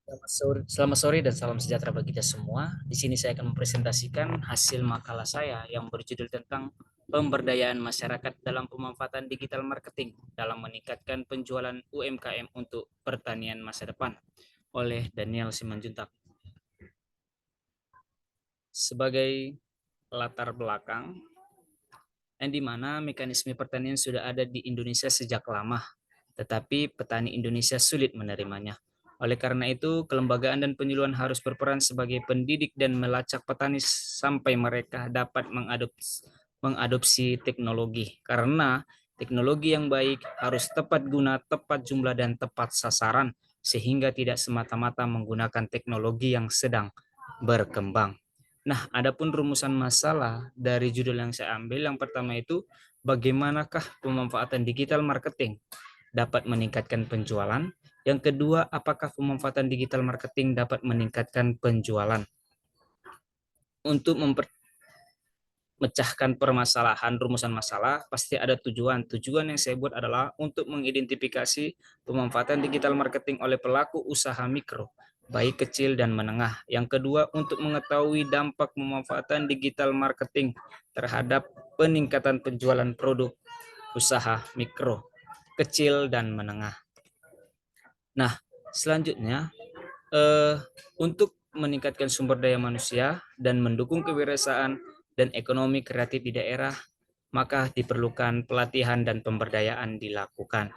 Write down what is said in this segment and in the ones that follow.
Selamat sore dan salam sejahtera bagi kita semua. Di sini saya akan mempresentasikan hasil makalah saya yang berjudul tentang pemberdayaan masyarakat dalam pemanfaatan digital marketing dalam meningkatkan penjualan UMKM untuk pertanian masa depan oleh Daniel Simanjuntak. Sebagai latar belakang, yang dimana mekanisme pertanian sudah ada di Indonesia sejak lama, tetapi petani Indonesia sulit menerimanya. Oleh karena itu, kelembagaan dan penyuluhan harus berperan sebagai pendidik dan melacak petani sampai mereka dapat mengadopsi teknologi. Karena teknologi yang baik harus tepat guna, tepat jumlah, dan tepat sasaran, sehingga tidak semata-mata menggunakan teknologi yang sedang berkembang. Nah, adapun rumusan masalah dari judul yang saya ambil, yang pertama itu bagaimanakah pemanfaatan digital marketing dapat meningkatkan penjualan. Yang kedua, apakah pemanfaatan digital marketing dapat meningkatkan penjualan. Untuk memecahkan permasalahan, rumusan masalah, pasti ada tujuan. Tujuan yang saya buat adalah untuk mengidentifikasi pemanfaatan digital marketing oleh pelaku usaha mikro, baik kecil dan menengah. Yang kedua, untuk mengetahui dampak pemanfaatan digital marketing terhadap peningkatan penjualan produk usaha mikro, kecil, dan menengah. Nah, selanjutnya, untuk meningkatkan sumber daya manusia dan mendukung kewirausahaan dan ekonomi kreatif di daerah, maka diperlukan pelatihan dan pemberdayaan dilakukan.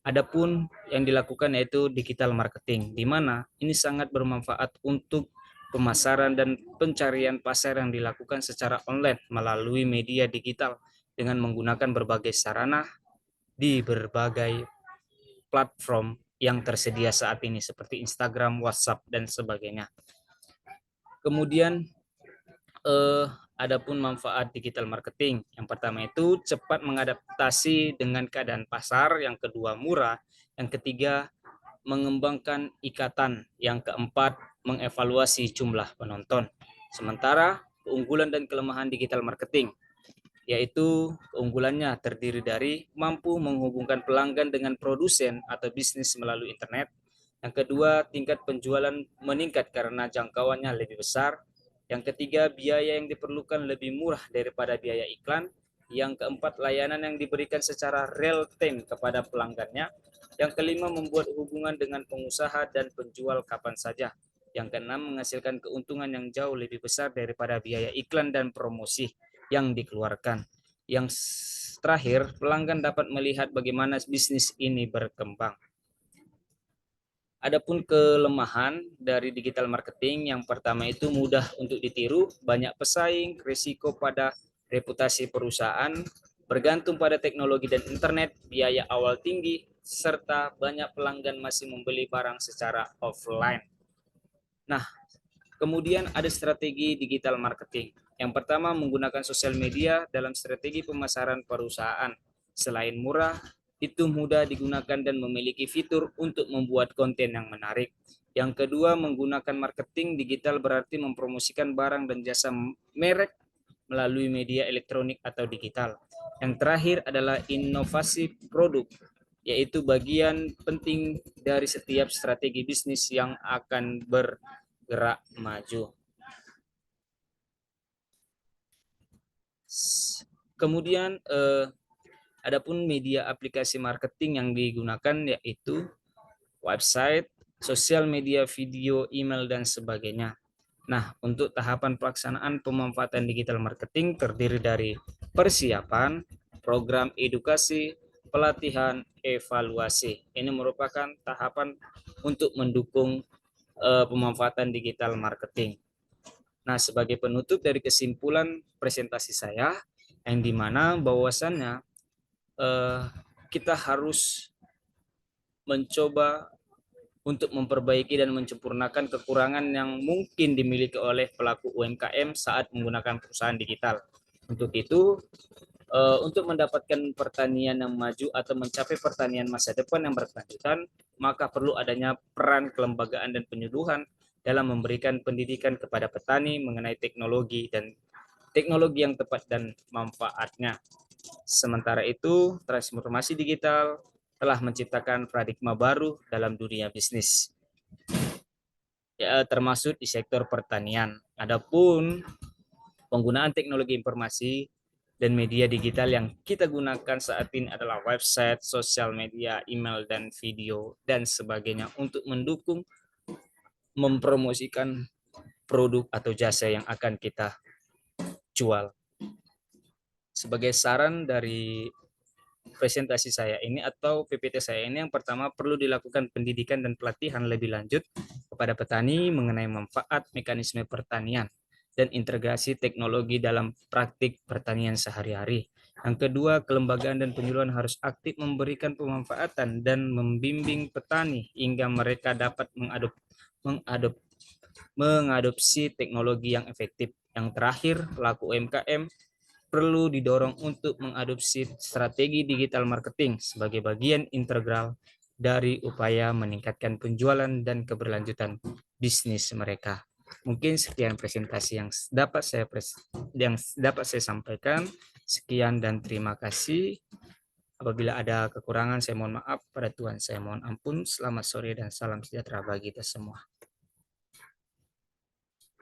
Adapun yang dilakukan yaitu digital marketing, di mana ini sangat bermanfaat untuk pemasaran dan pencarian pasar yang dilakukan secara online melalui media digital dengan menggunakan berbagai sarana di berbagai platform yang tersedia saat ini seperti Instagram, WhatsApp, dan sebagainya. Kemudian adapun manfaat digital marketing, yang pertama itu cepat mengadaptasi dengan keadaan pasar, yang kedua murah, yang ketiga mengembangkan ikatan, yang keempat mengevaluasi jumlah penonton. Sementara keunggulan dan kelemahan digital marketing, yaitu keunggulannya terdiri dari mampu menghubungkan pelanggan dengan produsen atau bisnis melalui internet. Yang kedua, tingkat penjualan meningkat karena jangkauannya lebih besar. Yang ketiga, biaya yang diperlukan lebih murah daripada biaya iklan. Yang keempat, layanan yang diberikan secara real time kepada pelanggannya. Yang kelima, membuat hubungan dengan pengusaha dan penjual kapan saja. Yang keenam, menghasilkan keuntungan yang jauh lebih besar daripada biaya iklan dan promosi yang dikeluarkan. Yang terakhir, pelanggan dapat melihat bagaimana bisnis ini berkembang. Adapun kelemahan dari digital marketing, yang pertama itu mudah untuk ditiru, banyak pesaing, risiko pada reputasi perusahaan, bergantung pada teknologi dan internet, biaya awal tinggi, serta banyak pelanggan masih membeli barang secara offline. Nah, kemudian ada strategi digital marketing. Yang pertama, menggunakan sosial media dalam strategi pemasaran perusahaan. Selain murah, itu mudah digunakan dan memiliki fitur untuk membuat konten yang menarik. Yang kedua, menggunakan marketing digital berarti mempromosikan barang dan jasa merek melalui media elektronik atau digital. Yang terakhir adalah inovasi produk, yaitu bagian penting dari setiap strategi bisnis yang akan bergerak maju. Kemudian adapun media aplikasi marketing yang digunakan yaitu website, sosial media, video, email, dan sebagainya. Nah, untuk tahapan pelaksanaan pemanfaatan digital marketing terdiri dari persiapan, program edukasi, pelatihan, evaluasi. Ini merupakan tahapan untuk mendukung pemanfaatan digital marketing. Nah, sebagai penutup dari kesimpulan presentasi saya, yang dimana bahwasannya eh, kita harus mencoba untuk memperbaiki dan menyempurnakan kekurangan yang mungkin dimiliki oleh pelaku UMKM saat menggunakan perusahaan digital. Untuk itu, untuk mendapatkan pertanian yang maju atau mencapai pertanian masa depan yang berkelanjutan, maka perlu adanya peran kelembagaan dan penyuluhan dalam memberikan pendidikan kepada petani mengenai teknologi yang tepat dan manfaatnya. Sementara itu, transformasi digital telah menciptakan paradigma baru dalam dunia bisnis. ya, termasuk di sektor pertanian. Adapun penggunaan teknologi informasi dan media digital yang kita gunakan saat ini adalah website, sosial media, email, dan video, dan sebagainya untuk mendukung mempromosikan produk atau jasa yang akan kita jual. Sebagai saran dari presentasi saya ini atau PPT saya ini, yang pertama perlu dilakukan pendidikan dan pelatihan lebih lanjut kepada petani mengenai manfaat mekanisme pertanian dan integrasi teknologi dalam praktik pertanian sehari-hari. Yang kedua, kelembagaan dan penyuluhan harus aktif memberikan pemanfaatan dan membimbing petani hingga mereka dapat mengadopsi teknologi yang efektif. Yang terakhir, pelaku UMKM perlu didorong untuk mengadopsi strategi digital marketing sebagai bagian integral dari upaya meningkatkan penjualan dan keberlanjutan bisnis mereka. Mungkin sekian presentasi yang dapat saya sampaikan. Sekian dan terima kasih. Apabila ada kekurangan saya mohon maaf, pada Tuhan saya mohon ampun. Selamat sore dan salam sejahtera bagi kita semua.